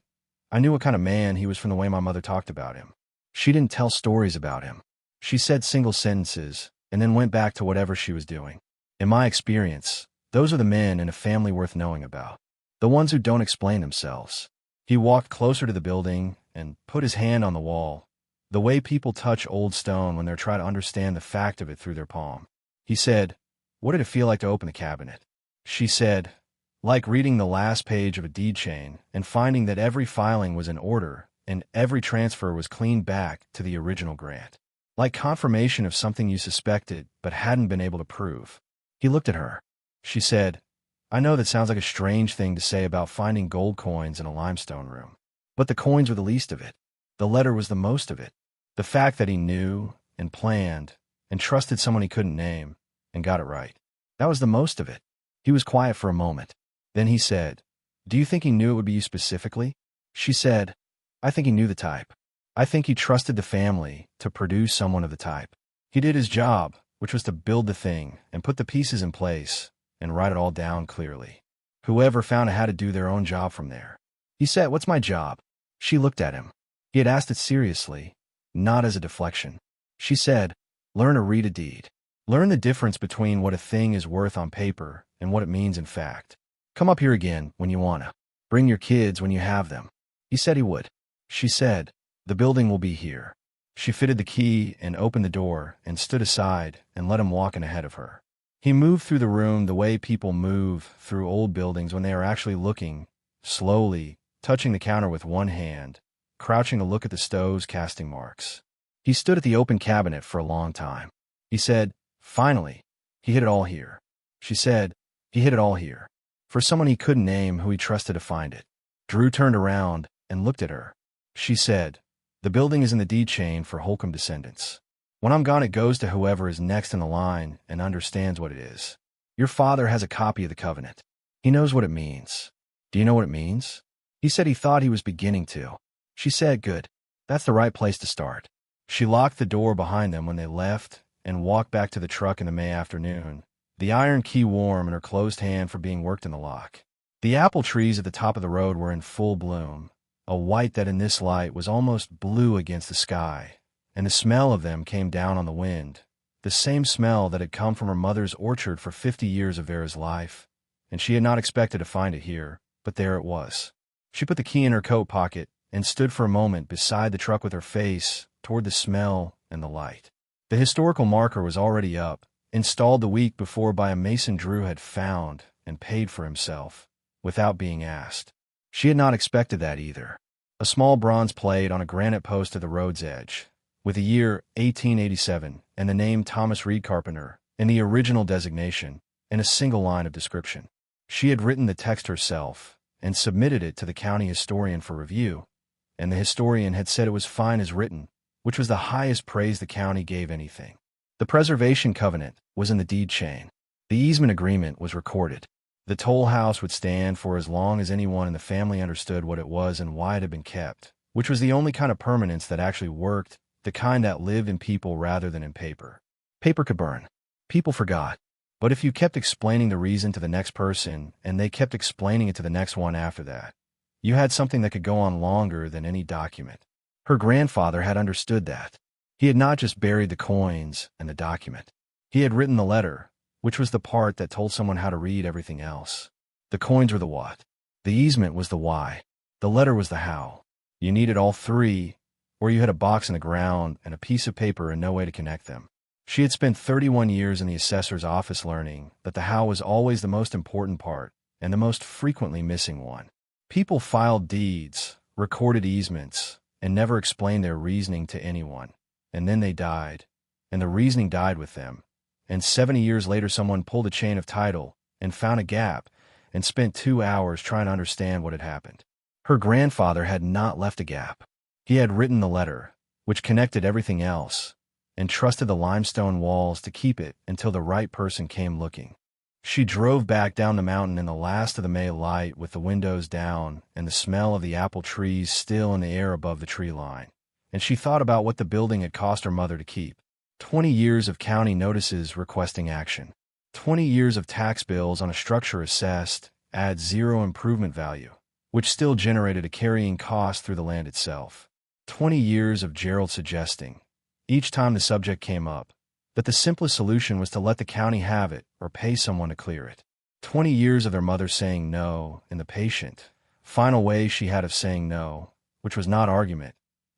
"I knew what kind of man he was from the way my mother talked about him." She didn't tell stories about him. She said single sentences, and then went back to whatever she was doing. "In my experience, those are the men in a family worth knowing about. The ones who don't explain themselves." He walked closer to the building and put his hand on the wall, the way people touch old stone when they're trying to understand the fact of it through their palm. He said, "What did it feel like to open the cabinet?" She said, "Like reading the last page of a deed chain and finding that every filing was in order and every transfer was clean back to the original grant. Like confirmation of something you suspected but hadn't been able to prove." He looked at her. She said, "I know that sounds like a strange thing to say about finding gold coins in a limestone room. But the coins were the least of it. The letter was the most of it. The fact that he knew and planned and trusted someone he couldn't name and got it right. That was the most of it." He was quiet for a moment. Then he said, "Do you think he knew it would be you specifically?" She said, "I think he knew the type. I think he trusted the family to produce someone of the type. He did his job, which was to build the thing and put the pieces in place and write it all down clearly. Whoever found it had to do their own job from there." He said, "What's my job?" She looked at him. He had asked it seriously, not as a deflection. She said, "Learn to read a deed. Learn the difference between what a thing is worth on paper and what it means in fact. Come up here again when you wanna. Bring your kids when you have them." He said he would. She said, "The building will be here." She fitted the key and opened the door and stood aside and let him walk in ahead of her. He moved through the room the way people move through old buildings when they are actually looking, slowly, touching the counter with one hand, crouching to look at the stove's casting marks. He stood at the open cabinet for a long time. He said, "Finally, he hid it all here." She said, "He hid it all here." For someone he couldn't name who he trusted to find it. Drew turned around and looked at her. She said, "The building is in the deed chain for Holcomb descendants. When I'm gone, it goes to whoever is next in the line and understands what it is. Your father has a copy of the covenant. He knows what it means. Do you know what it means?" He said he thought he was beginning to. She said, "Good. That's the right place to start." She locked the door behind them when they left and walked back to the truck in the May afternoon, the iron key warm in her closed hand for being worked in the lock. The apple trees at the top of the road were in full bloom, a white that in this light was almost blue against the sky, and the smell of them came down on the wind, the same smell that had come from her mother's orchard for 50 years of Vera's life, and she had not expected to find it here, but there it was. She put the key in her coat pocket and stood for a moment beside the truck with her face toward the smell and the light. The historical marker was already up, installed the week before by a mason Drew had found and paid for himself, without being asked. She had not expected that either. A small bronze plate on a granite post at the road's edge, with the year 1887 and the name Thomas Reed Carpenter in the original designation and a single line of description. She had written the text herself and submitted it to the county historian for review, and the historian had said it was fine as written, which was the highest praise the county gave anything. The preservation covenant was in the deed chain. The easement agreement was recorded. The toll house would stand for as long as anyone in the family understood what it was and why it had been kept, which was the only kind of permanence that actually worked, the kind that lived in people rather than in paper. Paper could burn. People forgot. But if you kept explaining the reason to the next person and they kept explaining it to the next one after that, You had something that could go on longer than any document. Her grandfather had understood that. He had not just buried the coins and the document. He had written the letter, which was the part that told someone how to read everything else. The coins were the what. The easement was the why. The letter was the how. You needed all three, or you had a box in the ground and a piece of paper and no way to connect them. She had spent 31 years in the assessor's office learning that the how was always the most important part and the most frequently missing one. People filed deeds, recorded easements, and never explained their reasoning to anyone. And then they died, and the reasoning died with them. And 70 years later someone pulled a chain of title and found a gap and spent 2 hours trying to understand what had happened. Her grandfather had not left a gap. He had written the letter, which connected everything else, and trusted the limestone walls to keep it until the right person came looking. She drove back down the mountain in the last of the May light with the windows down and the smell of the apple trees still in the air above the tree line. And she thought about what the building had cost her mother to keep. 20 years of county notices requesting action. 20 years of tax bills on a structure assessed at zero improvement value, which still generated a carrying cost through the land itself. 20 years of Gerald suggesting, each time the subject came up, that the simplest solution was to let the county have it or pay someone to clear it. 20 years of their mother saying no in the patient, final way she had of saying no, which was not argument,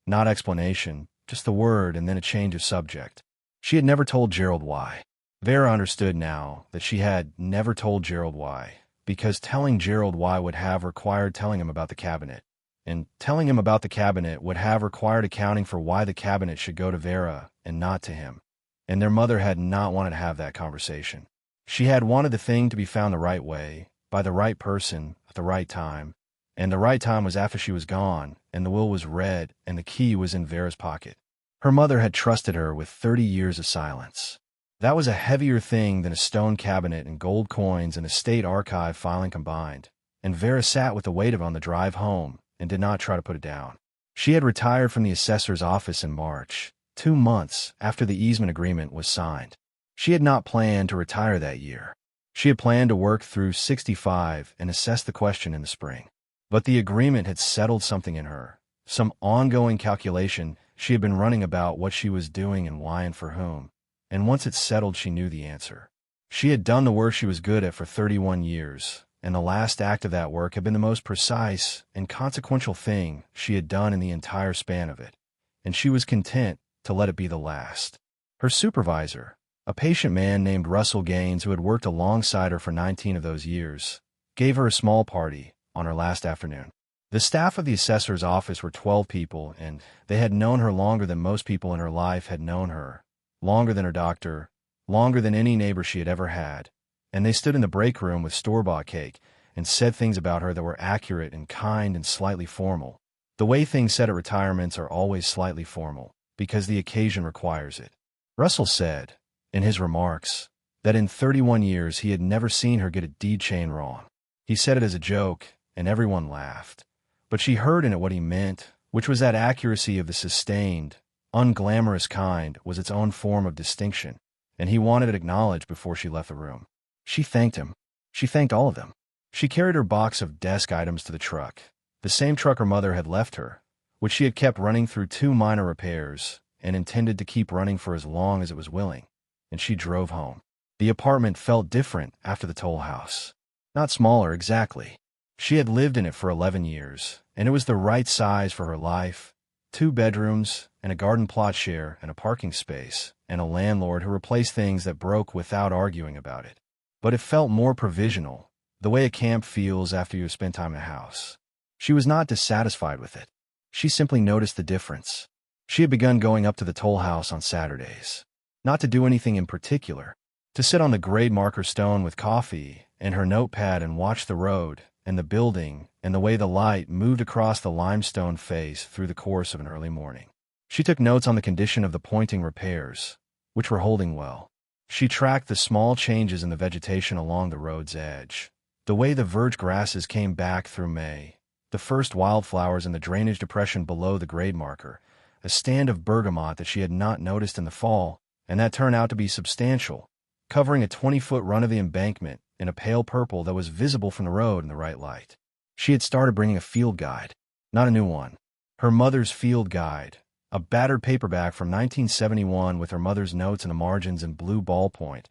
not explanation, just the word and then a change of subject. She had never told Gerald why. Vera understood now that she had never told Gerald why, because telling Gerald why would have required telling him about the cabinet. And telling him about the cabinet would have required accounting for why the cabinet should go to Vera and not to him. And their mother had not wanted to have that conversation. She had wanted the thing to be found the right way, by the right person, at the right time. And the right time was after she was gone, and the will was read, and the key was in Vera's pocket. Her mother had trusted her with 30 years of silence. That was a heavier thing than a stone cabinet and gold coins and a state archive filing combined. And Vera sat with the weight of it on the drive home and did not try to put it down. She had retired from the assessor's office in March, 2 months after the easement agreement was signed. She had not planned to retire that year. She had planned to work through 65 and assess the question in the spring. But the agreement had settled something in her, some ongoing calculation she had been running about what she was doing and why and for whom. And once it settled, she knew the answer. She had done the work she was good at for 31 years, and the last act of that work had been the most precise and consequential thing she had done in the entire span of it. And she was content to let it be the last. Her supervisor, a patient man named Russell Gaines who had worked alongside her for 19 of those years, gave her a small party on her last afternoon. The staff of the assessor's office were 12 people, and they had known her longer than most people in her life had known her, longer than her doctor, longer than any neighbor she had ever had. And they stood in the break room with store-bought cake and said things about her that were accurate and kind and slightly formal. The way things said at retirements are always slightly formal, because the occasion requires it. Russell said, in his remarks, that in 31 years he had never seen her get a deed chain wrong. He said it as a joke, and everyone laughed. But she heard in it what he meant, which was that accuracy of the sustained, unglamorous kind was its own form of distinction, and he wanted it acknowledged before she left the room. She thanked him. She thanked all of them. She carried her box of desk items to the truck, the same truck her mother had left her, which she had kept running through 2 minor repairs and intended to keep running for as long as it was willing, and she drove home. The apartment felt different after the Tollhouse. Not smaller, exactly. She had lived in it for 11 years, and it was the right size for her life. 2 bedrooms, and a garden plot share, and a parking space, and a landlord who replaced things that broke without arguing about it. But it felt more provisional, the way a camp feels after you have spent time in a house. She was not dissatisfied with it. She simply noticed the difference. She had begun going up to the Tollhouse on Saturdays. Not to do anything in particular. To sit on the grade marker stone with coffee and her notepad and watch the road and the building and the way the light moved across the limestone face through the course of an early morning. She took notes on the condition of the pointing repairs, which were holding well. She tracked the small changes in the vegetation along the road's edge, the way the verge grasses came back through May, the first wildflowers in the drainage depression below the grade marker, a stand of bergamot that she had not noticed in the fall, and that turned out to be substantial, covering a 20-foot run of the embankment in a pale purple that was visible from the road in the right light. She had started bringing a field guide, not a new one. Her mother's field guide, a battered paperback from 1971 with her mother's notes in the margins in blue ballpoint,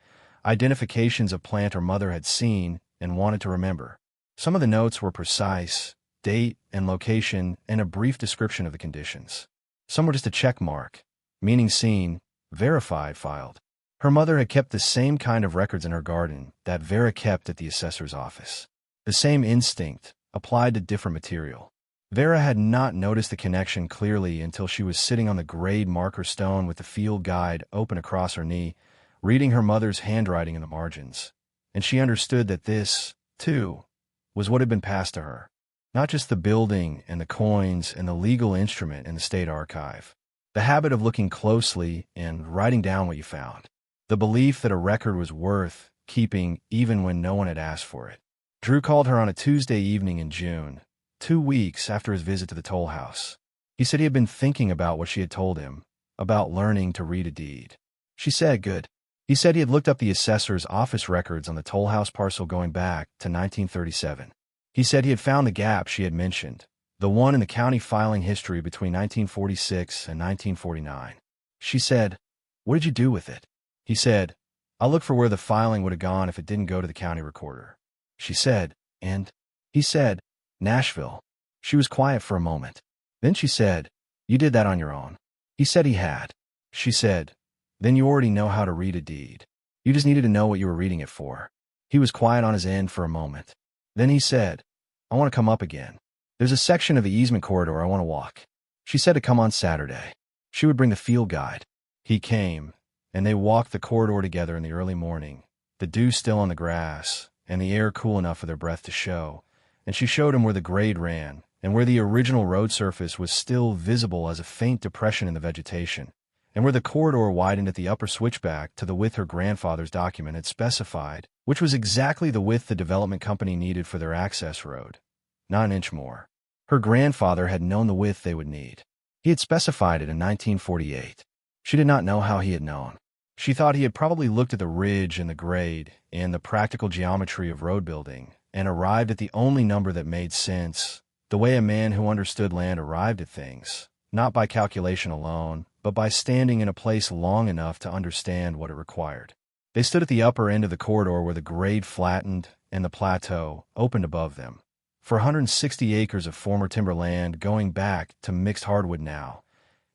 identifications of plant her mother had seen and wanted to remember. Some of the notes were precise, date and location, and a brief description of the conditions. Some were just a check mark, meaning seen, verified, filed. Her mother had kept the same kind of records in her garden that Vera kept at the assessor's office. The same instinct, applied to different material. Vera had not noticed the connection clearly until she was sitting on the grade marker stone with the field guide open across her knee, reading her mother's handwriting in the margins. And she understood that this, too, was what had been passed to her. Not just the building and the coins and the legal instrument in the state archive. The habit of looking closely and writing down what you found. The belief that a record was worth keeping even when no one had asked for it. Drew called her on a Tuesday evening in June, 2 weeks after his visit to the Tollhouse. He said he had been thinking about what she had told him, about learning to read a deed. She said, good. He said he had looked up the assessor's office records on the Tollhouse parcel going back to 1937. He said he had found the gap she had mentioned, the one in the county filing history between 1946 and 1949. She said, what did you do with it? He said, I'll look for where the filing would have gone if it didn't go to the county recorder. She said, and? He said, Nashville. She was quiet for a moment. Then she said, you did that on your own. He said he had. She said, then you already know how to read a deed. You just needed to know what you were reading it for. He was quiet on his end for a moment. Then he said, I want to come up again. There's a section of the easement corridor I want to walk. She said to come on Saturday. She would bring the field guide. He came, and they walked the corridor together in the early morning, the dew still on the grass, and the air cool enough for their breath to show, and she showed him where the grade ran, and where the original road surface was still visible as a faint depression in the vegetation, and where the corridor widened at the upper switchback to the width her grandfather's document had specified, which was exactly the width the development company needed for their access road. Not an inch more. Her grandfather had known the width they would need. He had specified it in 1948. She did not know how he had known. She thought he had probably looked at the ridge and the grade and the practical geometry of road building and arrived at the only number that made sense, the way a man who understood land arrived at things, not by calculation alone, but by standing in a place long enough to understand what it required. They stood at the upper end of the corridor where the grade flattened and the plateau opened above them. For 160 acres of former timberland going back to mixed hardwood now,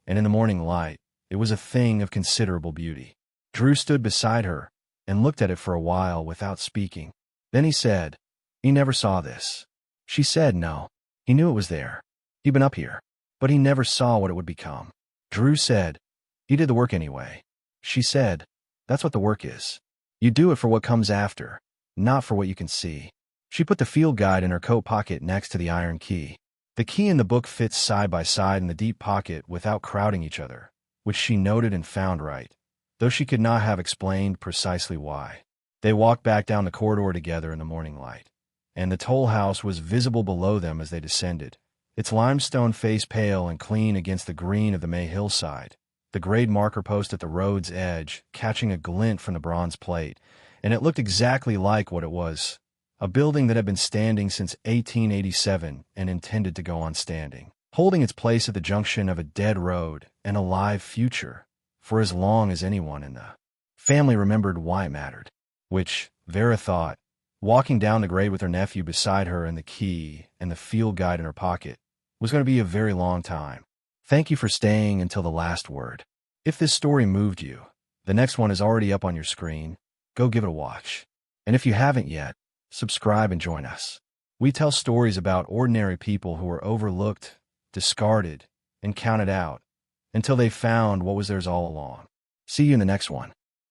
and in the morning light, it was a thing of considerable beauty. Drew stood beside her and looked at it for a while without speaking. Then he said, he never saw this. She said no. He knew it was there. He'd been up here, but he never saw what it would become. Drew said, he did the work anyway. She said, that's what the work is. You do it for what comes after, not for what you can see. She put the field guide in her coat pocket next to the iron key. The key and the book fits side by side in the deep pocket without crowding each other, which she noted and found right, though she could not have explained precisely why. They walked back down the corridor together in the morning light, and the Tollhouse was visible below them as they descended, its limestone face pale and clean against the green of the May hillside, the grade marker post at the road's edge catching a glint from the bronze plate, and it looked exactly like what it was, a building that had been standing since 1887 and intended to go on standing, holding its place at the junction of a dead road and a live future for as long as anyone in the family remembered why it mattered, which, Vera thought, walking down the grade with her nephew beside her and the key and the field guide in her pocket, was going to be a very long time. Thank you for staying until the last word. If this story moved you, the next one is already up on your screen. Go give it a watch. And if you haven't yet, subscribe and join us. We tell stories about ordinary people who were overlooked, discarded, and counted out until they found what was theirs all along. See you in the next one.